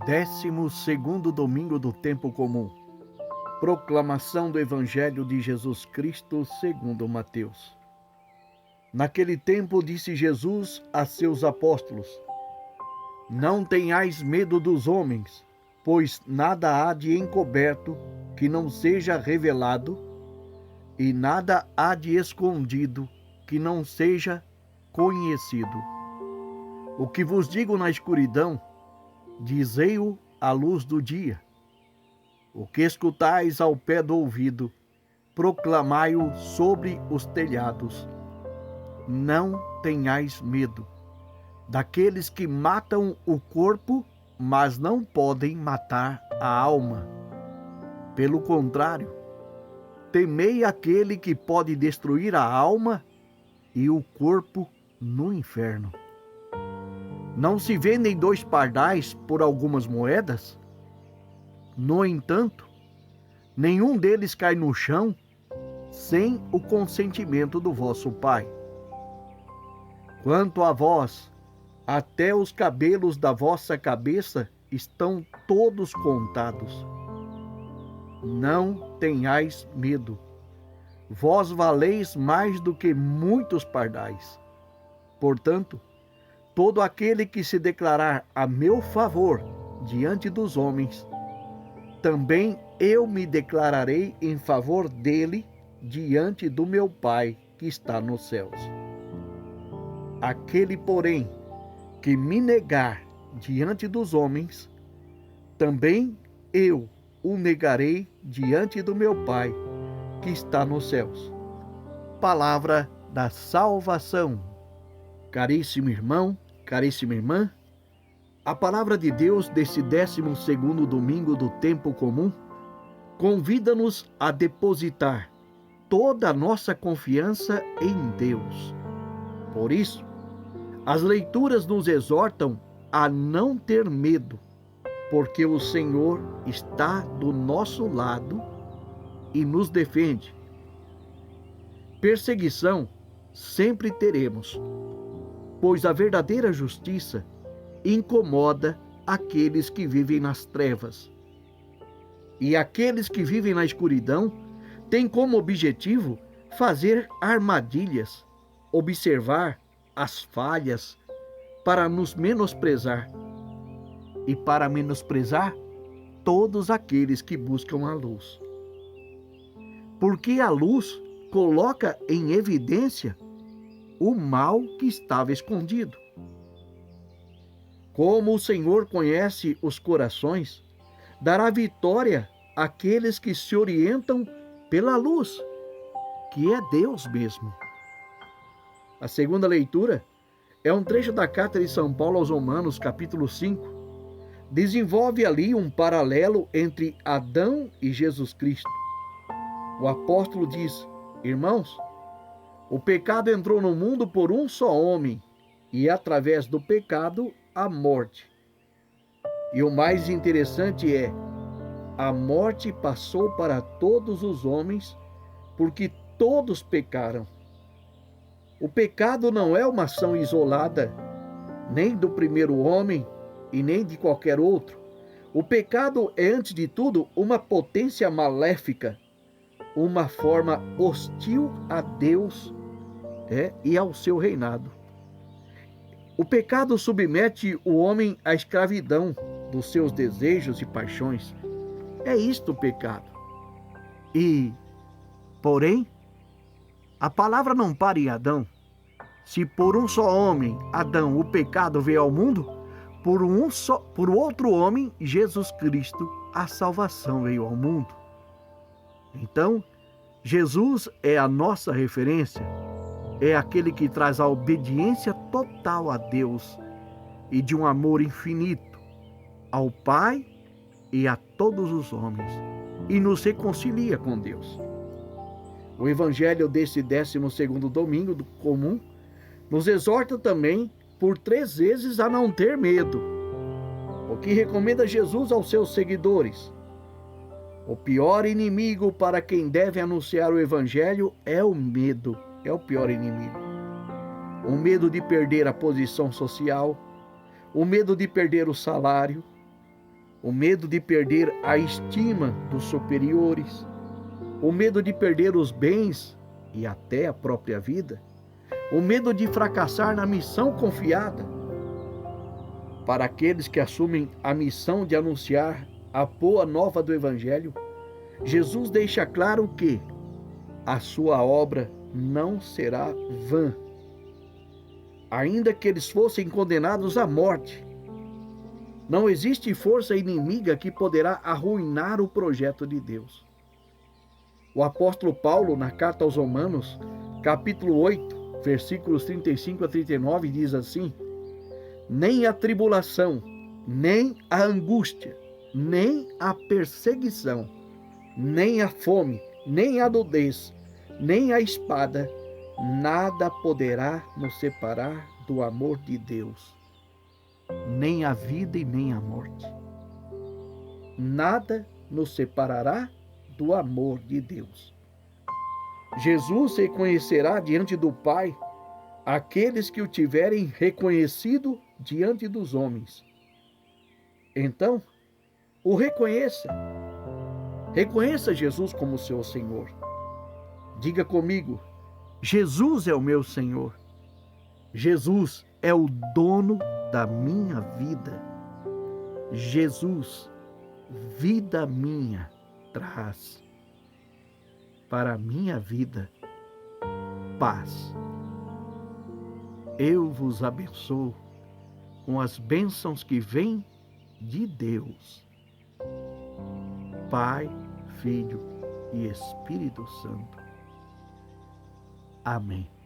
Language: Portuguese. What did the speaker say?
12º domingo do tempo comum. Proclamação do Evangelho de Jesus Cristo segundo Mateus. Naquele tempo disse Jesus a seus apóstolos: Não tenhais medo dos homens, pois nada há de encoberto que não seja revelado, e nada há de escondido que não seja conhecido. O que vos digo na escuridão, dizei-o à luz do dia. O que escutais ao pé do ouvido, proclamai-o sobre os telhados. Não tenhais medo daqueles que matam o corpo, mas não podem matar a alma. Pelo contrário, temei aquele que pode destruir a alma e o corpo no inferno. Não se vendem 2 pardais por algumas moedas? No entanto, nenhum deles cai no chão sem o consentimento do vosso Pai. Quanto a vós, até os cabelos da vossa cabeça estão todos contados. Não tenhais medo. Vós valeis mais do que muitos pardais. Portanto, todo aquele que se declarar a meu favor diante dos homens, também eu me declararei em favor dele diante do meu Pai que está nos céus. Aquele, porém, que me negar diante dos homens, também eu o negarei diante do meu Pai que está nos céus. Palavra da salvação. Caríssimo irmão, caríssima irmã, a palavra de Deus desse 12º domingo do tempo comum convida-nos a depositar toda a nossa confiança em Deus. Por isso, as leituras nos exortam a não ter medo, porque o Senhor está do nosso lado e nos defende. Perseguição sempre teremos, pois a verdadeira justiça incomoda aqueles que vivem nas trevas. E aqueles que vivem na escuridão têm como objetivo fazer armadilhas, observar as falhas para nos menosprezar e para menosprezar todos aqueles que buscam a luz. Porque a luz coloca em evidência o mal que estava escondido. Como o Senhor conhece os corações, dará vitória àqueles que se orientam pela luz, que é Deus mesmo. A segunda leitura é um trecho da carta de São Paulo aos Romanos, capítulo 5. Desenvolve ali um paralelo entre Adão e Jesus Cristo. O apóstolo diz: Irmãos, o pecado entrou no mundo por um só homem, e através do pecado, a morte. E o mais interessante é, a morte passou para todos os homens, porque todos pecaram. O pecado não é uma ação isolada, nem do primeiro homem e nem de qualquer outro. O pecado é, antes de tudo, uma potência maléfica, uma forma hostil a Deus e ao seu reinado. O pecado submete o homem à escravidão dos seus desejos e paixões. É isto o pecado. Porém, a palavra não para em Adão. Se por um só homem, Adão, o pecado veio ao mundo, por outro homem, Jesus Cristo, a salvação veio ao mundo. Então, Jesus é a nossa referência, é aquele que traz a obediência total a Deus e de um amor infinito ao Pai e a todos os homens, e nos reconcilia com Deus. O Evangelho desse 12º domingo do comum nos exorta também por 3 vezes a não ter medo, o que recomenda Jesus aos seus seguidores. O pior inimigo para quem deve anunciar o Evangelho é o medo. É o pior inimigo. O medo de perder a posição social, o medo de perder o salário, o medo de perder a estima dos superiores, o medo de perder os bens e até a própria vida, o medo de fracassar na missão confiada. Para aqueles que assumem a missão de anunciar a boa nova do Evangelho, Jesus deixa claro que a sua obra não será vã. Ainda que eles fossem condenados à morte, não existe força inimiga que poderá arruinar o projeto de Deus. O apóstolo Paulo, na carta aos Romanos, capítulo 8, versículos 35 a 39, diz assim: nem a tribulação, nem a angústia, nem a perseguição, nem a fome, nem a nudez, nem a espada, nada poderá nos separar do amor de Deus. Nem a vida e nem a morte. Nada nos separará do amor de Deus. Jesus reconhecerá diante do Pai aqueles que o tiverem reconhecido diante dos homens. Então, o reconheça. Reconheça Jesus como seu Senhor. Diga comigo: Jesus é o meu Senhor. Jesus é o dono da minha vida. Jesus, vida minha, traz para a minha vida paz. Eu vos abençoo com as bênçãos que vêm de Deus, Pai, Filho e Espírito Santo. Amém.